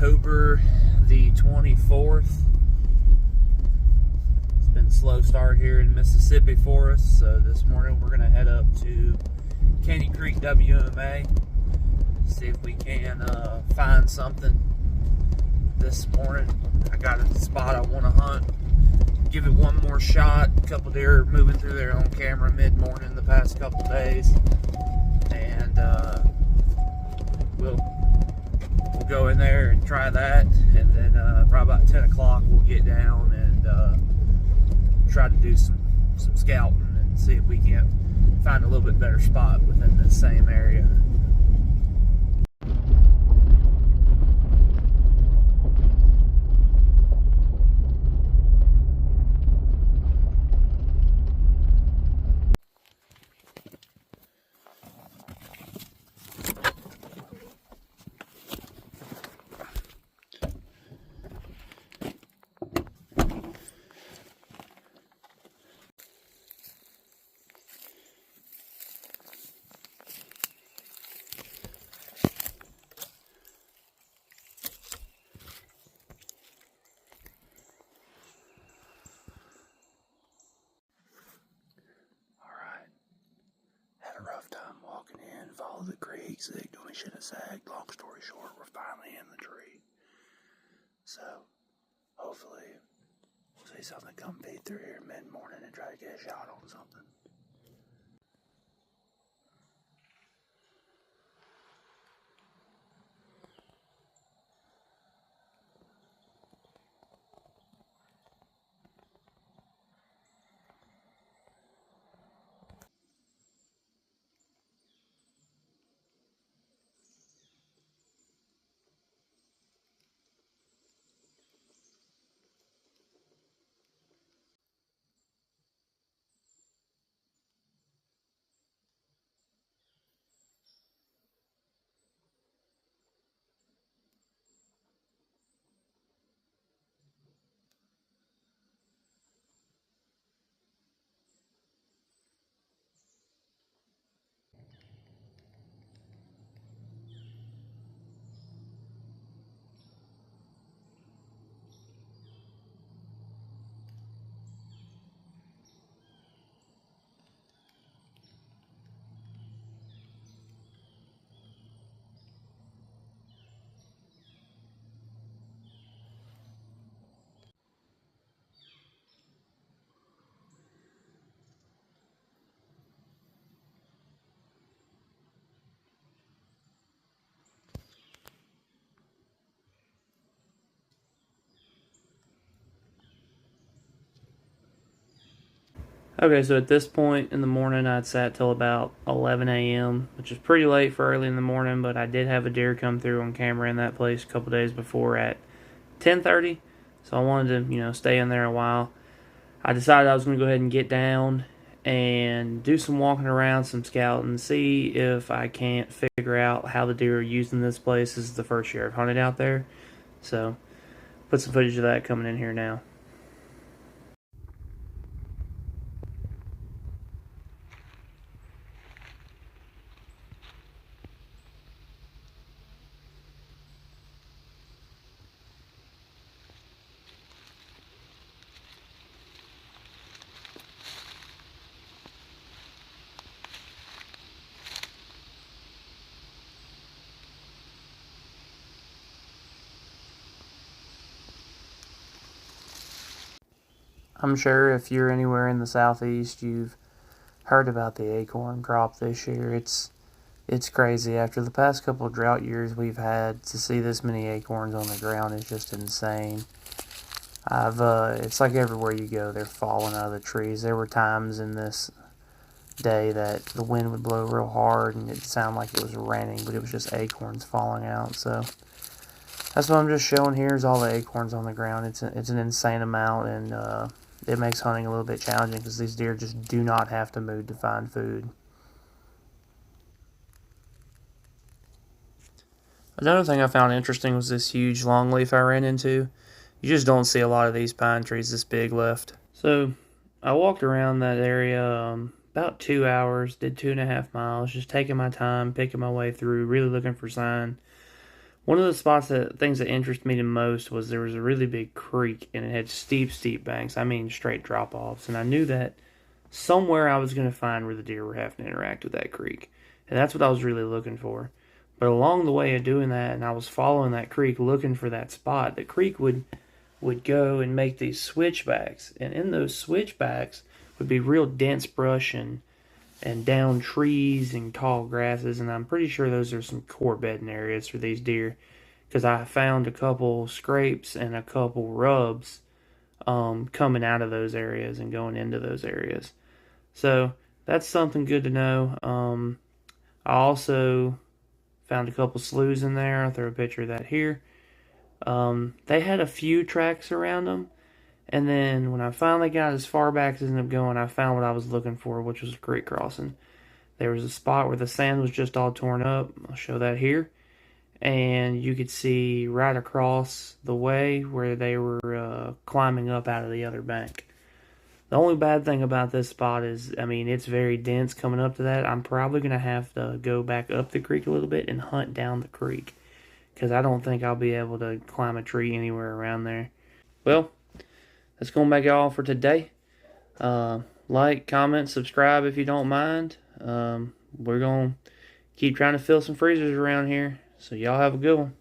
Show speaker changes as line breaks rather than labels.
October the 24th. It's been a slow start here in Mississippi for us, so this morning we're going to head up to Caney Creek WMA, see if we can find something this morning. I got a spot I want to hunt, give it one more shot. A couple deer moving through there on camera mid-morning the past couple days, and we'll go in there and try that, and then probably about 10 o'clock we'll get down and try to do some scouting and see if we can find a little bit better spot within the same area. Rough time walking in, follow the creek, zigged when we should have zagged. Long story short, we're finally in the tree. So, hopefully, we'll see something come feed through here mid-morning and try to get a shot on something. Okay, so at this point in the morning, I'd sat till about 11 a.m., which is pretty late for early in the morning, but I did have a deer come through on camera in that place a couple days before at 10:30, so I wanted to, stay in there a while. I decided I was going to go ahead and get down and do some walking around, some scouting, see if I can't figure out how the deer are using this place. This is the first year I've hunted out there, so put some footage of that coming in here now. I'm sure if you're anywhere in the southeast, you've heard about the acorn crop this year. It's crazy. After the past couple of drought years we've had, to see this many acorns on the ground is just insane. It's like everywhere you go, they're falling out of the trees. There were times in this day that the wind would blow real hard and it sounded like it was raining, but it was just acorns falling out. So that's what I'm just showing here is all the acorns on the ground. It's an insane amount, and it makes hunting a little bit challenging because these deer just do not have to move to find food. Another thing I found interesting was this huge longleaf I ran into. You just don't see a lot of these pine trees this big left. So I walked around that area about 2 hours, did 2.5 miles, just taking my time, picking my way through, really looking for sign. One of the things that interested me the most was there was a really big creek and it had steep banks. I mean, straight drop offs. And I knew that somewhere I was going to find where the deer were having to interact with that creek. And that's what I was really looking for. But along the way of doing that, and I was following that creek looking for that spot, the creek would go and make these switchbacks. And in those switchbacks would be real dense brush and down trees and tall grasses. And I'm pretty sure those are some core bedding areas for these deer, because I found a couple scrapes and a couple rubs coming out of those areas and going into those areas. So that's something good to know. I also found a couple sloughs in there. I'll throw a picture of that here. They had a few tracks around them. And then when I finally got as far back as I ended up going, I found what I was looking for, which was a creek crossing. There was a spot where the sand was just all torn up. I'll show that here. And you could see right across the way where they were climbing up out of the other bank. The only bad thing about this spot is, I mean, it's very dense coming up to that. I'm probably going to have to go back up the creek a little bit and hunt down the creek, because I don't think I'll be able to climb a tree anywhere around there. Well, that's going to make it all for today. Like, comment, subscribe if you don't mind. We're going to keep trying to fill some freezers around here. So y'all have a good one.